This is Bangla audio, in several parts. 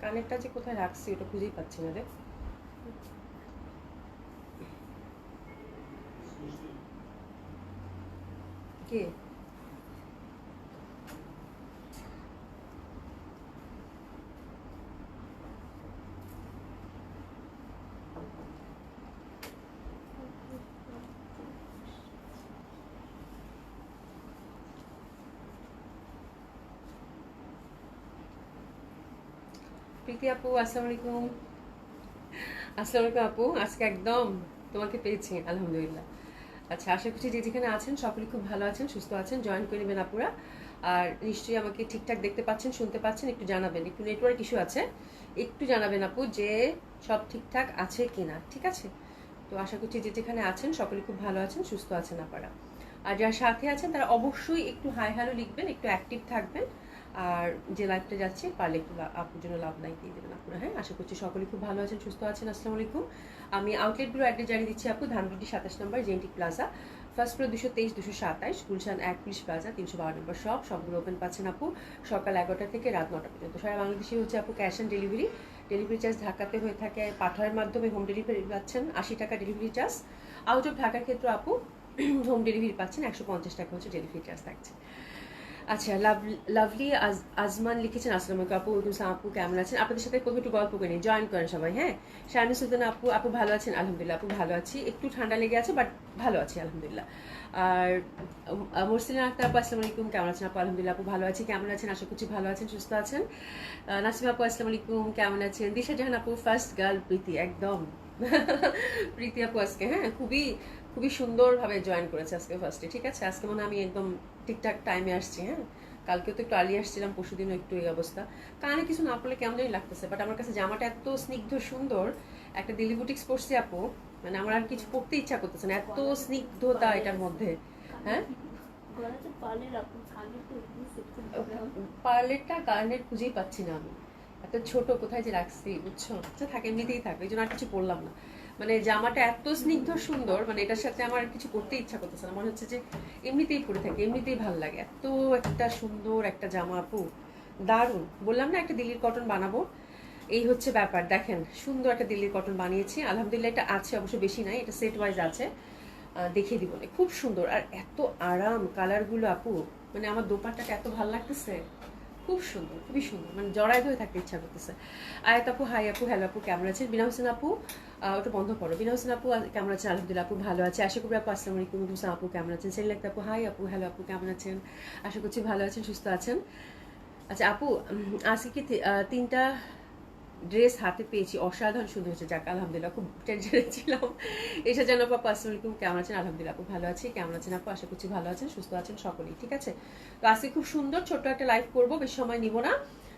কানেরটা যে কোথায় রাখছি ওটা খুঁজেই পাচ্ছি না রে। কে? প্রীতি আপু আসসালামু আলাইকুম। আসসালামু আলাইকুম আপু, আজকে একদম তোমাকে পেয়েছি আলহামদুলিল্লাহ। আচ্ছা, আশা করছি যে যেখানে আছেন সকলে খুব ভালো আছেন, সুস্থ আছেন। জয়েন করে নেবেন আপুরা। আর নিশ্চয়ই আমাকে ঠিকঠাক দেখতে পাচ্ছেন, শুনতে পাচ্ছেন। একটু জানাবেন, একটু নেটওয়ার্ক ইস্যু আছে, একটু জানাবেন আপু যে সব ঠিকঠাক আছে কিনা। ঠিক আছে? তো আশা করছি যে যেখানে আছেন সকলে খুব ভালো আছেন, সুস্থ আছেন আপনারা। আর যারা সাথে আছেন তারা অবশ্যই একটু হাই হ্যালো লিখবেন, একটু অ্যাক্টিভ থাকবেন। আর যে লাইভটা যাচ্ছে পারলে একটু আপুর জন্য লাভ লাইক দিয়ে দেবেন আপনারা। হ্যাঁ, আশা করছি সকলে খুব ভালো আছেন, সুস্থ আছেন। আসসালামু আলাইকুম। আমি আউটলেটগুলো অ্যাড্রেস জানিয়ে দিচ্ছি আপু। ধানমন্ডি 27 নম্বর জেন্টিক plaza, first floor 223 227, Gulshan 1 police plaza 312 number shop. সবগুলো ওপেন পাচ্ছেন আপু সকাল 11টা থেকে রাত 9টা পর্যন্ত। সারা বাংলাদেশে হচ্ছে আপু cash on delivery. Delivery charge ঢাকাতে হয়ে থাকে পাঠানোর মাধ্যমে হোম ডেলিভারি পাচ্ছেন 80 টাকা ডেলিভারি চার্জ। আউট অফ ঢাকার ক্ষেত্রে আপু হোম ডেলিভারি পাচ্ছেন 150 টাকা হচ্ছে ডেলিভারি চার্জ থাকছে। আচ্ছা, লাভলি আজমান লিখেছেন আসসালামু আলাইকুম আপু। ওয়ালাইকুম আসসালাম আপু, কেমন আছেন? আপনাদের সাথে প্রথমে একটু গল্প করে নিই, জয়েন করেন সবাই। হ্যাঁ, শাহিনুর সুলতান আপু, আপু ভালো আছেন? আলহামদুলিল্লাহ আপু ভালো আছি, একটু ঠান্ডা লেগে আছে বাট ভালো আছি আলহামদুলিল্লাহ। আর মুরসিনা আক্তার আপু আসসালামু আলাইকুম, কেমন আছেন আপু? আলহামদুলিল্লাহ আপু ভালো আছি, কেমন আছেন? আশা করছি ভালো আছেন, সুস্থ আছেন। নাসিমা আপু আসসালামু আলাইকুম, কেমন আছেন? দিশা জাহান আপু, ফার্স্ট গার্ল প্রীতি, একদম প্রীতি আপু আজকে হ্যাঁ খুবই খুবই সুন্দরভাবে জয়েন করেছে আজকে ফার্স্টে। ঠিক আছে, আজকে মনে আমি একদম ঠিকঠাক টাইমে আসছি। হ্যাঁ, কালকেও তো একটু আর্লি আসছিলাম, পরশুদিনও একটু এই অবস্থা। কানে কিছু না পড়লে কেমন জানি লাগতেছে, বাট আমার কাছে জামাটা এত স্নিগ্ধ সুন্দর, একটা দিল্লি বুটিক্স পরছি আপু, মানে আমার আর কিছু পড়তে ইচ্ছা করতেছে না, এত স্নিগ্ধতা এটার মধ্যে। হ্যাঁ, পার্লেরটা গার্নেট খুঁজেই পাচ্ছি না আমি, এত ছোট কোথায় যে রাখছি বুঝছো। আচ্ছা থাকে, এমনিতেই থাকবে, এই জন্য আর কিছু পড়লাম না। মানে জামাটা এত স্নিগ্ধ সুন্দর, মানে এটার সাথে আমার কিছু করতে ইচ্ছা করতেছে না, মনে হচ্ছে যে এমনিতেই পরে থাকে, এমনিতেই ভালো লাগে। এত একটা সুন্দর একটা জামা আপু, দারুণ। বললাম না একটা দিল্লির কটন বানাবো, এই হচ্ছে ব্যাপার। দেখেন সুন্দর একটা দিল্লির কটন বানিয়েছি আলহামদুলিল্লাহ। এটা আছে অবশ্য, বেশি নাই, এটা সেট ওয়াইজ আছে, দেখিয়ে দিব না। খুব সুন্দর আর এত আরাম কালারগুলো আপু, মানে আমার দোপাট্টাটা এত ভালো লাগতেছে, খুব সুন্দর, খুবই সুন্দর, মানে জড়ায় ধরে থাকতে ইচ্ছা করতেছে। আয়াত আপু হাই আপু, হ্যালো আপু, কেমন আছেন? বিনা হোসেন আপু, ওটা বন্ধ করো। বিনা হোসেন আপু কেমন আছেন? আলহামদুলিল্লাহ আপু ভালো আছে। আশা করি আপু আসসালামু আলাইকুম। হুসান আপু কেমন আছেন? সেলিনা আপু হাই আপু, হ্যালো আপু, কেমন আছেন? আশা করছি ভালো আছেন, সুস্থ আছেন। আচ্ছা আপু, আজকে কি 3টা ড্রেস হাতে পেয়েছি, অসাধারণ সুন্দর হয়েছে, যাক আলহামদুলিল্লাহ। খুব টেনশনে ছিলাম। এসে যেন আপু আসসালামু আলাইকুম, কেমন আছেন? আলহামদুলিল্লাহ আপু ভালো আছি, কেমন আছেন আপু? আশা করছি ভালো আছেন, সুস্থ আছেন সকলেই। ঠিক আছে, তো আজকে খুব সুন্দর ছোট্ট একটা লাইভ করবো, বেশি সময় নিব না,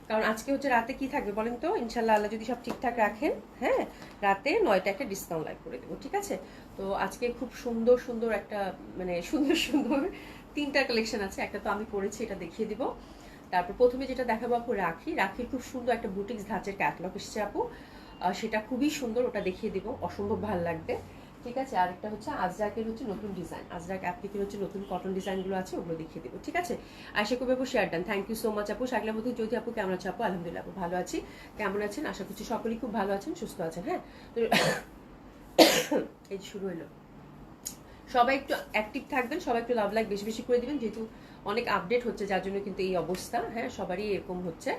কারণ আজকে হচ্ছে রাতে কি থাকবে বলেন তো? ইনশাল্লাহ আল্লাহ যদি সব ঠিকঠাক রাখেন, হ্যাঁ, রাতে 9টা একটা ডিসকাউন্ট লাইভ করে দেবো। ঠিক আছে, তো আজকে খুব সুন্দর সুন্দর একটা, মানে সুন্দর সুন্দর 3টা কালেকশন আছে। একটা তো আমি পরেছি, এটা দেখিয়ে দিব। তারপর প্রথমে যেটা দেখাবো আপু, রাখির খুব সুন্দর একটা বুটিক্স ধাঁচের ক্যাটলগ এসেছে আপু, সেটা খুবই সুন্দর, ওটা দেখিয়ে দিব, অসম্ভব ভালো লাগবে। ঠিক আছে, আরেকটা হচ্ছে আজরাকের হচ্ছে নতুন ডিজাইন, আজরাক অ্যাপ্লিকের হচ্ছে নতুন কটন ডিজাইনগুলো আছে, ওগুলো দেখিয়ে দেবো। ঠিক আছে, আশা করবো আপু share done. Thank you so much আপু। শাকলা মধ্যে জ্যোতি আপু কেমন আছে আপু? আলহামদুলিল্লাহ আপু ভালো আছি, কেমন আছেন? আশা করছি সকলেই খুব ভালো আছেন, সুস্থ আছেন। হ্যাঁ, তো এই শুরু হলো, সবাই একটু অ্যাক্টিভ থাকবেন, সবাই একটু লাভ লাইক বেশি বেশি করে দিবেন, যেহেতু অনেক আপডেট হচ্ছে যার জন্য কিন্তু এই অবস্থা। হ্যাঁ, সবারই এরকম হচ্ছে,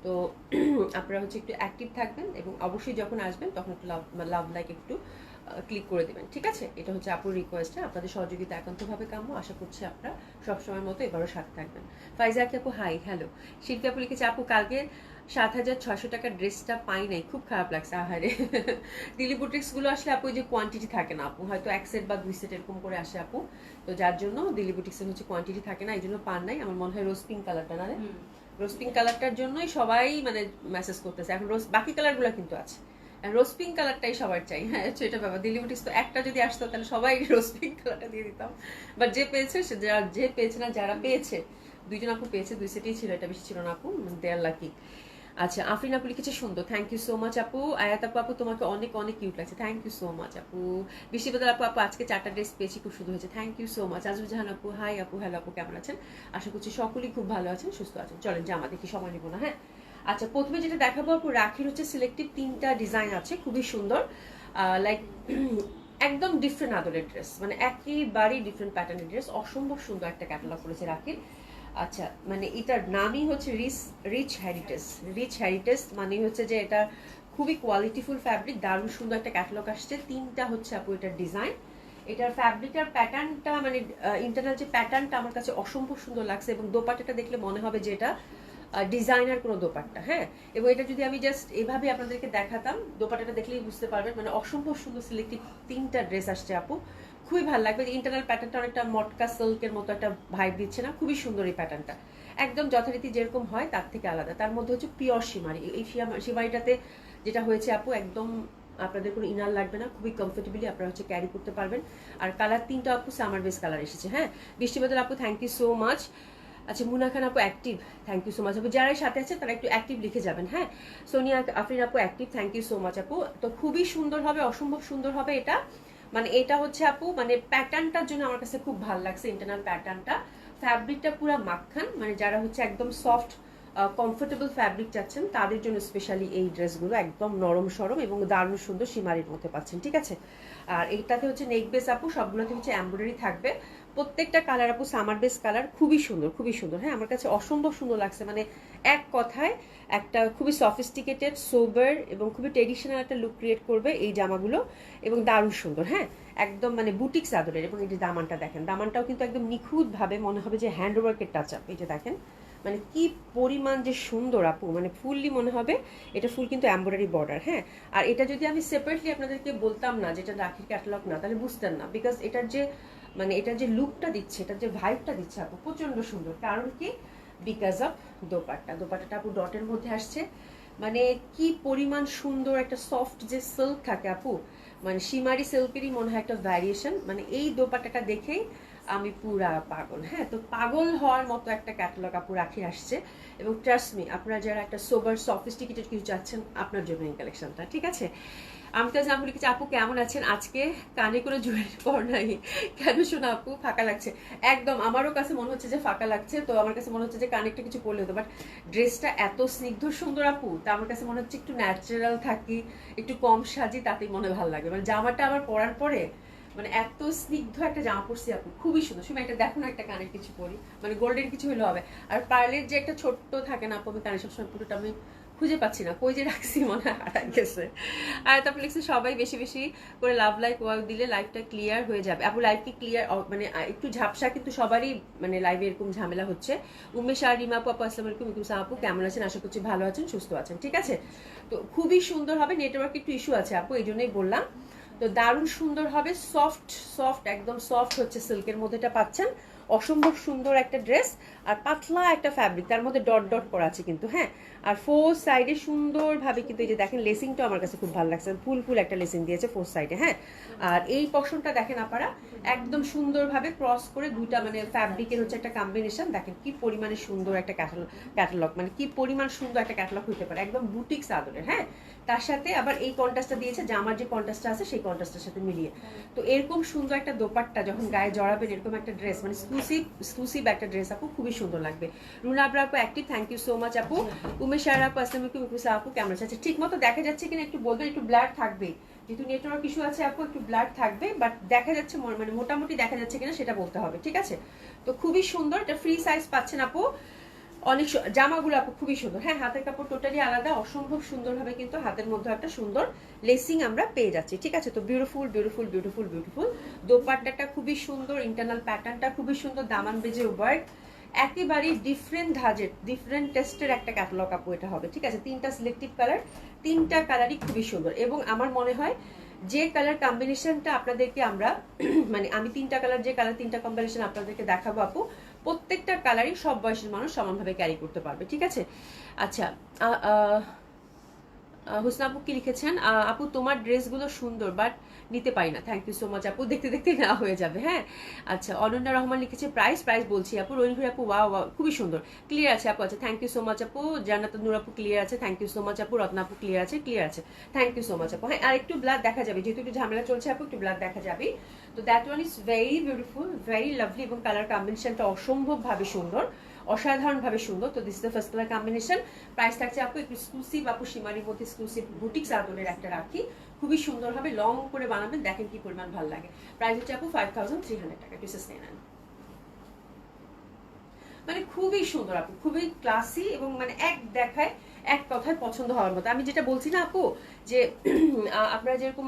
তো আপনারা হচ্ছে একটু অ্যাক্টিভ থাকবেন এবং অবশ্যই যখন আসবেন তখন একটু লাভ লাইক একটু ক্লিক করে দেবেন। ঠিক আছে, এটা হচ্ছে আপুর রিকোয়েস্ট। হ্যাঁ, আপনাদের সহযোগিতা একান্তভাবে কাম্য, আশা করছি আপনারা সবসময়ের মতো এবারও সাথে থাকবেন। ফাইজা আকি আপু হাই হ্যালো। শিল্পী আপু লিখেছে আপু কালকে 7,600 টাকার ড্রেসটা পাই নাই, খুব খারাপ লাগছে। আহারে, দিল্লি বুটিক্সগুলো আসলে আপু যে কোয়ান্টিটি থাকে না আপু, হয়তো 1 সেট বা 2 সেট এরকম করে আসে আপু, তো যার জন্য দিল্লি বুটিক্সের হচ্ছে কোয়ান্টিটি থাকে না, এই জন্য পান নাই। আমার মনে হয় রোজ পিঙ্ক কালারটা, না রে? রোজ পিঙ্ক কালারটার জন্যই সবাই মানে মেসেজ করতেছে এখন। রোজ বাকি কালারগুলো কিন্তু আছে, রোজ পিঙ্ক কালারটাই সবার চাই। হ্যাঁ, এটা ব্যাপার। দিল্লি বুটিক্স তো একটা যদি আসতো তাহলে সবাই রোজ পিঙ্ক কালারটা দিয়ে দিতাম, বাট যে পেয়েছে সে, যে পেয়েছে না, যারা পেয়েছে, 2জন আপু পেয়েছে, 2 সেটেই ছিল, এটা বেশি ছিল না আপু, দেয়ার লাকি। আচ্ছা, আফরিন আপু লিখেছে সুন্দর, থ্যাংক ইউ সো মাচ আপু। আয়াত আপু, আপু তোমাকে অনেক অনেক কিউট লাগছে, থ্যাংক ইউ সো মাচ আপু। বৃষ্টিবাদল আপু, আপু আজকে 4টা ড্রেস পেয়েছি, খুব সুন্দর হয়েছে, thank you so much. Azrul Jahan আপু হাই আপু, হ্যালো আপু, কেমন আছেন? আশা করছি সকলেই খুব ভালো আছেন, সুস্থ আছেন। চলেন জামা দেখি, সময় নিব না। হ্যাঁ, আচ্ছা, প্রথমে যেটা দেখাবো আপু, রাখির হচ্ছে সিলেক্টিভ 3টা ডিজাইন আছে, খুবই সুন্দর, লাইক একদম ডিফারেন্ট আদরের ড্রেস, মানে একেবারেই ডিফারেন্ট প্যাটার্নের ড্রেস, অসম্ভব সুন্দর একটা ক্যাটালগ করেছে রাখির। আচ্ছা, মানে এটার নামই হচ্ছে রিচ হেরিটেজ। রিচ হেরিটেজ মানে হচ্ছে যে এটা খুবই কোয়ালিটিফুল ফ্যাব্রিক, দারুণ সুন্দর একটা ক্যাটালগ আসছে। 3টা হচ্ছে আপু এটার ডিজাইন। এটার ফ্যাব্রিকের প্যাটার্নটা মানে ইন্টারনাল যে প্যাটার্নটা আমার কাছে অসম্ভব সুন্দর লাগছে, এবং দোপাট্টাটা দেখলে মনে হবে যে এটা ডিজাইনার কোনো দোপাট্টা। হ্যাঁ, এবং এটা যদি আমি জাস্ট এভাবে আপনাদেরকে দেখাতাম, দোপাট্টাটা দেখলেই বুঝতে পারবেন, মানে অসম্ভব সুন্দর সিলেক্টিভ 3টা ড্রেস আসছে আপু, খুবই ভালো লাগবে। ইন্টারনাল প্যাটার্নটা অনেকটা মটকা সিল্কের মতো একটা ভাইব দিচ্ছে না? খুবই সুন্দর এই প্যাটার্নটা, একদম যথারীতি যেরকম হয় তার থেকে আলাদা। তার মধ্যে হচ্ছে পিওর শিমারি, এই শিমারিটাতে যেটা হয়েছে আপু, একদম আপনাদের কোনো ইনার লাগবে না, খুবই কমফোর্টেবলি আপনারা হচ্ছে ক্যারি করতে পারবেন। আর কালার 3টা আপু সামার বেস কালার এসেছে। হ্যাঁ, বৃষ্টি বাদল আপু থ্যাংক ইউ সো মাচ। আচ্ছা, মুনা খান আপু active, thank you so much আপু। যারা সাথে আছে তারা একটু অ্যাক্টিভ লিখে যাবেন। হ্যাঁ, সোনিয়া আফরিন আপু active, thank you so much আপু। তো খুবই সুন্দর হবে, অসম্ভব সুন্দর হবে এটা। মানে এটা হচ্ছে আপু, মানে প্যাটার্নটার জন্য আমার কাছে খুব ভালো লাগছে, ইন্টারনাল প্যাটার্নটা। ফ্যাব্রিকটা পুরো মাখন, মানে যারা হচ্ছে একদম সফট কমফোর্টেবল ফ্যাব্রিক চাচ্ছেন তাদের জন্য স্পেশালি এই ড্রেসগুলো, একদম নরম সরম এবং দারুণ সুন্দর সীমারির মধ্যে পাচ্ছেন। ঠিক আছে, আর এইটাতে হচ্ছে নেক বেস আপু, সবগুলোতে হচ্ছে এমব্রয়ডারি থাকবে। প্রত্যেকটা কালার আপু সামার বেস কালার, খুবই সুন্দর, খুবই সুন্দর। হ্যাঁ, আমার কাছে অসম্ভব সুন্দর লাগছে, মানে এক কথায় একটা খুবই সফিস্টিকেটেড, সোবার এবং খুবই ট্রেডিশনাল একটা লুক ক্রিয়েট করবে এই জামাগুলো, এবং দারুণ সুন্দর। হ্যাঁ, একদম মানে বুটিক্স আদরের। এবং এই যে দামানটা দেখেন, দামানটাও কিন্তু একদম নিখুঁতভাবে মনে হবে যে হ্যান্ডওয়ার্কের টাচ আপ। এই যে দেখেন, মানে কি পরিমাণ যে সুন্দর আপু, মানে ফুললি মনে হবে এটা ফুল কিন্তু এমব্রয়ডারি বর্ডার। হ্যাঁ, আর এটা যদি আমি সেপারেটলি আপনাদেরকে বলতাম না যেটা রাখির ক্যাটালগ না, তাহলে বুঝতেন না, বিকজ এটার যে মানে এটার যে লুকটা দিচ্ছে, এটার যে ভাইবটা দিচ্ছে আপু, প্রচন্ড সুন্দর। কারণ কি, বিকজ অফ দোপাট্টাটা আপু ডটের মধ্যে আসছে, মানে কি পরিমাণ সুন্দর একটা সফট যে সিল্ক থাকে আপু, মানে শিমারি সিল্কেরই মনে হয় একটা ভ্যারিয়েশন। মানে এই দোপাট্টাটা দেখেই আমি পুরা পাগল। হ্যাঁ, তো পাগল হওয়ার মতো একটা ক্যাটালগ আপু রাখি আসছে, এবং ট্রাস্ট মি, আপনারা যারা একটা সোবার সফিস্টিকেটেড কিছু চাচ্ছেন, আপনার জন্য এই কালেকশনটা। ঠিক আছে, আমি তো জানবো লিখেছি আপু কেমন আছেন, আজকে কানে কোনো জুয়েলারি পর নাই কেন শোনা আপু, ফাঁকা লাগছে। একদম আমারও কাছে মনে হচ্ছে যে ফাঁকা লাগছে, তো আমার কাছে মনে হচ্ছে যে কানে একটা কিছু পরলে হতো, বাট ড্রেসটা এত স্নিগ্ধ সুন্দর আপু, তা আমার কাছে মনে হচ্ছে একটু ন্যাচারাল থাকি, একটু কম সাজি, তাতেই মনে ভালো লাগে। মানে জামাটা আবার পরার পরে মানে এত স্নিগ্ধ একটা জামা পরছি আপু, খুবই সুন্দর। শুনে এটা দেখো না, একটা কানের কিছু পরি, মানে গোল্ডের কিছু হলে হবে। আর পার্লের যে একটা ছোট্ট থাকে না আপু, আমি কানে সবসময় পুরোটা আমি খুঁজে পাচ্ছি না, কই যে রাখছি, মনে হয় হারাই গেছে। আর তারপর লিখছে সবাই বেশি বেশি করে লাভ লাইক ওয়ার্ক দিলে লাইভটা ক্লিয়ার হয়ে যাবে আপু। লাইভ কি ক্লিয়ার, মানে একটু ঝাপসা, কিন্তু সবারই মানে লাইভে এরকম ঝামেলা হচ্ছে। উমেশ আর রিমা আপু, আসসালামু আলাইকুম। আপু কেমন আছেন, আশা করছি ভালো আছেন, সুস্থ আছেন। ঠিক আছে, তো খুবই সুন্দর হবে। নেটওয়ার্ক একটু ইস্যু আছে আপু, এই জন্যই বললাম। তো দারুণ সুন্দর হবে, সফট একদম সফট হচ্ছে সিল্কের মধ্যে এটা পাচ্ছেন, অসম্ভব সুন্দর একটা ড্রেস। আর পাতলা একটা ফ্যাব্রিক, তার মধ্যে ডট ডট করা আছে কিন্তু। হ্যাঁ, আর ফোর সাইডে সুন্দরভাবে কিন্তু এই যে দেখেন, লেসিংটা আমার কাছে খুব ভালো লাগছে, ফুল একটা লেসিং দিয়েছে ফোর সাইডে। হ্যাঁ, আর এই পশনটা দেখেন আপনারা, একদম সুন্দরভাবে ক্রস করে দুইটা মানে ফ্যাব্রিকের হচ্ছে একটা কম্বিনেশন। দেখেন কি পরিমাণে সুন্দর একটা ক্যাটালগ, মানে কি পরিমাণ সুন্দর একটা ক্যাটালগ হতে পারে, একদম বুটিক্স আদরের। হ্যাঁ, তার সাথে আবার এই কন্ট্রাস্টটা দিয়েছে, জামার যে কন্ট্রাস্টটা আছে সেই কন্ট্রাস্টের সাথে মিলিয়ে। তো এরকম সুন্দর একটা দোপাট্টা যখন গায়ে জড়াবেন, এরকম একটা ড্রেস, মানে এক্সক্লুসিভ একটা ড্রেস আপু, খুবই সুন্দর লাগবে। রুনা আবরা আপু active, thank you so much আপু। উমেশ আর আপু, আসসালামু আলাইকুম। ইকুসা আপু কেমন আছে, ঠিক মতো দেখা যাচ্ছে কিনা একটু বলবেন, একটু ব্লার থাকবে, যেহেতু নেটওয়ার্ক ইস্যু আছে আপু, একটু ব্লার থাকবে, বাট দেখা যাচ্ছে মানে মোটামুটি দেখা যাচ্ছে কিনা সেটা বলতে হবে। ঠিক আছে, তো খুবই সুন্দর, এটা ফ্রি সাইজ পাচ্ছেন আপু। অনেক জামাগুলো আপু খুবই সুন্দর। হ্যাঁ, হাতের কাপড় টোটালি আলাদা, অসম্ভব সুন্দর হবে, কিন্তু হাতের মধ্যে একটা সুন্দর লেসিং আমরা পেয়ে যাচ্ছি। ঠিক আছে, তো বিউটিফুল দোপাট্টাটা খুবই সুন্দর, ইন্টারনাল প্যাটার্নটা খুবই সুন্দর, দামান বেজে ওয়ার্ক, একেবারেই ডিফারেন্ট ধাঁচের, ডিফারেন্ট টেস্টের একটা ক্যাটালগ আপু এটা হবে। ঠিক আছে, 3টা সিলেক্টিভ কালার, 3টা কালারই খুবই সুন্দর। এবং আমার মনে হয় যে কালার কম্বিনেশনটা আপনাদেরকে আমরা মানে আমি 3টা কালার, যে কালার 3টা কম্বিনেশন আপনাদেরকে দেখাবো আপু, প্রত্যেকটা কালারই সব বয়সের মানুষ সমানভাবে ক্যারি করতে পারবে। ঠিক আছে, আচ্ছা, হুসনা আপু কি লিখেছেন, আপু তোমার ড্রেসগুলো সুন্দর বাট নিতে পারি না, থ্যাংক ইউ সো মাচ আপু, দেখতে দেখতে না হয়ে যাবে। হ্যাঁ, আচ্ছা, অনন্যা রহমান লিখেছে প্রাইস বলছি আপু। রোহিন আপু ওয়াও খুবই সুন্দর, ক্লিয়ার আছে আপু। আচ্ছা, থ্যাংক ইউ সো মাচ আপু। জান্নাত নূর আপু ক্লিয়ার আছে, থ্যাংক ইউ সো মাচ আপু। রত্না আপু ক্লিয়ার আছে, থ্যাংক ইউ সো মাচ আপু। হ্যাঁ, আর একটু ব্লাড দেখা যাবে, যেহেতু একটু ঝামেলা চলছে আপু, একটু ব্লাড দেখা যাবে। তো that one is very beautiful, very lovely, এবং কালার কম্বিনেশনটা অসম্ভব ভাবে সুন্দর, অসাধারণভাবে সুন্দর। তো this is the first colour combination. Price থাকছে আপু এক্সক্লুসিভ, আপু সীমারির মধ্যে এক্সক্লুসিভ বুটিক সার্কেলের একটা রাখি, খুবই সুন্দর হবে, লং করে বানাবেন, দেখেন কি পরিমাণ ভালো লাগে। প্রাইস হচ্ছে আপু 5300 টাকা, পিসেস নিয়ে নেন। মানে খুবই সুন্দর আপু, খুবই ক্লাসি এবং মানে এক দেখায় এক কথায় পছন্দ হওয়ার মতো। আমি যেটা বলছি না আপু যে আপনারা যেরকম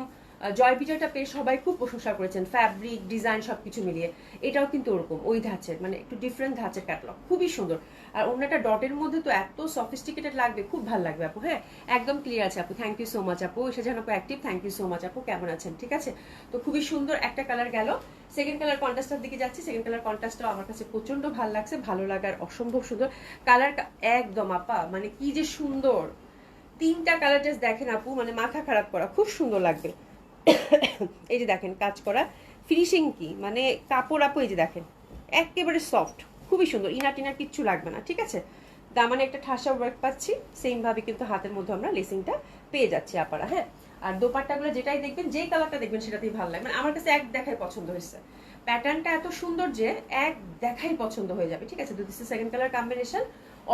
জয়বিজয়টা পেয়ে সবাই খুব প্রশংসা করেছেন, ফ্যাব্রিক ডিজাইন সবকিছু মিলিয়ে, এটাও কিন্তু ওরকম ওই ধাঁচের, মানে একটু ডিফারেন্ট ধাঁচের ক্যাটালগ, খুবই সুন্দর। আর অন্যটা ডটের মধ্যে তো এত সফিস্টিকেটেড লাগবে, খুব ভালো লাগবে আপু। হ্যাঁ, একদম ক্লিয়ার আছে আপু, থ্যাংক ইউ সো মাচ আপু। এসে যেন আপু active, thank you so much আপু, কেমন আছেন? ঠিক আছে, তো খুবই সুন্দর একটা কালার গেল। সেকেন্ড কালার কন্ট্রাস্টের দিকে যাচ্ছি। সেকেন্ড কালার কন্ট্রাস্টটাও আমার কাছে প্রচন্ড ভালো লাগছে, ভালো লাগার অসম্ভব সুন্দর কালার একদম আপা, মানে কি যে সুন্দর। তিনটা কালার জাস্ট দেখেন আপু, মানে মাথা খারাপ করা, খুব সুন্দর লাগবে। এই যে দেখেন কাজ করা, ফিনিশিং কি, মানে কাপড় আপু এই যে দেখেন একেবারে সফট, খুবই সুন্দর, ইনার টিনার কিচ্ছু লাগবে না। ঠিক আছে, দামানে একটা ঠাসা ওয়ার্ক পাচ্ছি, সেম ভাবে কিন্তু হাতের মধ্যে আমরা লেসিংটা পেয়ে যাচ্ছি আপারা। হ্যাঁ, আর দোপাট্টাগুলো যেটাই দেখবেন, যেই কালারটা দেখবেন সেটাতেই ভালো লাগবে। মানে আমার কাছে এক দেখায় পছন্দ হয়েছে, প্যাটার্নটা এত সুন্দর যে এক দেখাই পছন্দ হয়ে যাবে। ঠিক আছে, তো this is second colour combination,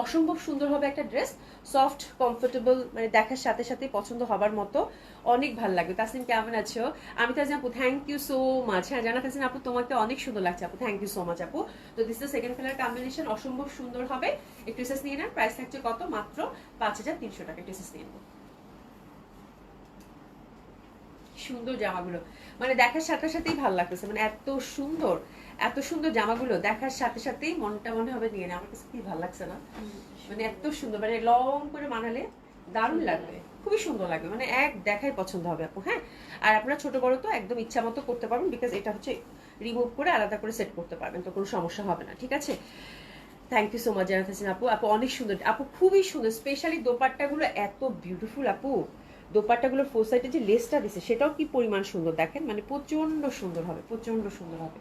অসম্ভব সুন্দর হবে একটা ড্রেস, সফট কমফোর্টেবল, মানে দেখার সাথে সাথে পছন্দ হবার মতো, অনেক ভালো লাগবে। তাসলিম কেমন আছো? আমি তাসলিম আপু, থ্যাংক ইউ সো মাচ। হ্যাঁ জানা তাসলিম আপু, তোমাকে অনেক সুন্দর লাগছে আপু, থ্যাংক ইউ সো মাচ আপু। তো this is second colour combination, অসম্ভব সুন্দর হবে। একটু এসএস নিয়ে নেন, প্রাইস থাকছে কত? মাত্র 5300 টাকা। একটু এসএস নিয়ে নেব। সুন্দর জামাগুলো, মানে দেখার সাথে সাথেই ভালো লাগতেছে, মানে এত সুন্দর, এত সুন্দর জামাগুলো দেখার সাথে সাথেই মনটা মনে হবে নিয়ে নেয়। আমার কাছে কি ভালো লাগছে না, মানে এত সুন্দর, মানে লং করে বানালে দারুণ লাগবে, খুবই সুন্দর লাগবে, মানে এক দেখাই পছন্দ হবে আপু। হ্যাঁ, আর আপনারা ছোট বড় তো একদম ইচ্ছা মতো করতে পারবেন, বিকজ এটা হচ্ছে রিমুভ করে আলাদা করে সেট করতে পারবেন, তো কোনো সমস্যা হবে না। ঠিক আছে, থ্যাংক ইউ সো মাচ জানাত হাসিন আপু। আপু অনেক সুন্দর আপু, খুবই সুন্দর, স্পেশালি দোপাট্টাগুলো এত বিউটিফুল আপু। দোপাট্টাগুলোর ফোর সাইডে যে লেসটা দিছে সেটাও কি পরিমাণ সুন্দর দেখেন, মানে প্রচন্ড সুন্দর হবে, প্রচন্ড সুন্দর হবে,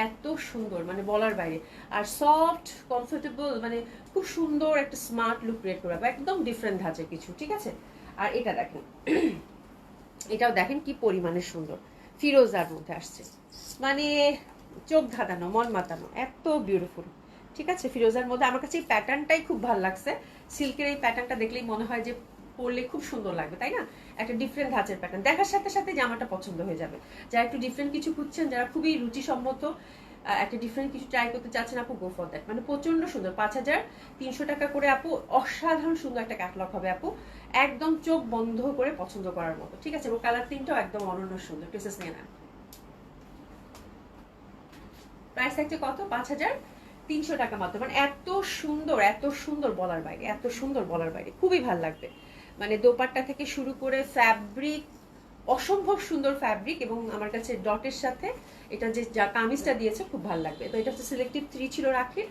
এত সুন্দর মানে বলার বাইরে। আর সফট কমফোর্টেবল, মানে খুব সুন্দর একটা স্মার্ট লুক ক্রিয়েট করবে, একদম ডিফারেন্ট ধাঁচের কিছু। ঠিক আছে, আর এটা দেখেন, এটাও দেখেন কি পরিমাণে সুন্দর, ফিরোজার মধ্যে আসছে, মানে চোখ ধাঁধানো, মন মাতানো, এত বিউটিফুল। ঠিক আছে, ফিরোজার মধ্যে আমার কাছে এই প্যাটার্নটাই খুব ভালো লাগছে। সিল্কের এই প্যাটার্নটা দেখলেই মনে হয় যে পরলে খুব সুন্দর লাগবে, তাই না? একটা ডিফারেন্ট ধাঁচের প্যাটার্ন, দেখার সাথে সাথে জামাটা পছন্দ হয়ে যাবে। যারা একটু ডিফারেন্ট কিছু খুঁজছেন, যারা খুবই রুচিসম্মত একটা ডিফারেন্ট কিছু ট্রাই করতে চাচ্ছেন আপু, গো ফর দ্যাট। মানে প্রচন্ড সুন্দর, 5300 টাকা করে আপু, অসাধারণ সুন্দর একটা ক্যাটালগ হবে আপু, একদম চোখ বন্ধ করে পছন্দ করার মতো। ঠিক আছে, এবং কালার প্রিন্টটাও একদম অনন্য সুন্দর। পিসেস নিয়ে নেন। প্রাইস থাকছে কত? 5300 টাকা মাত্র। মানে এত সুন্দর, এত সুন্দর বলার বাইরে, এত সুন্দর বলার বাইরে, খুবই ভালো লাগবে। মানে দোপাট্টা থেকে শুরু করে ফ্যাব্রিক, অসম্ভব সুন্দর ফ্যাব্রিক, এবং আমার কাছে ডটের সাথে এটা যে যা কামিজটা দিয়েছে খুব ভালো লাগবে। তো এটা হচ্ছে সিলেক্টিভ 3 ছিল রাখির,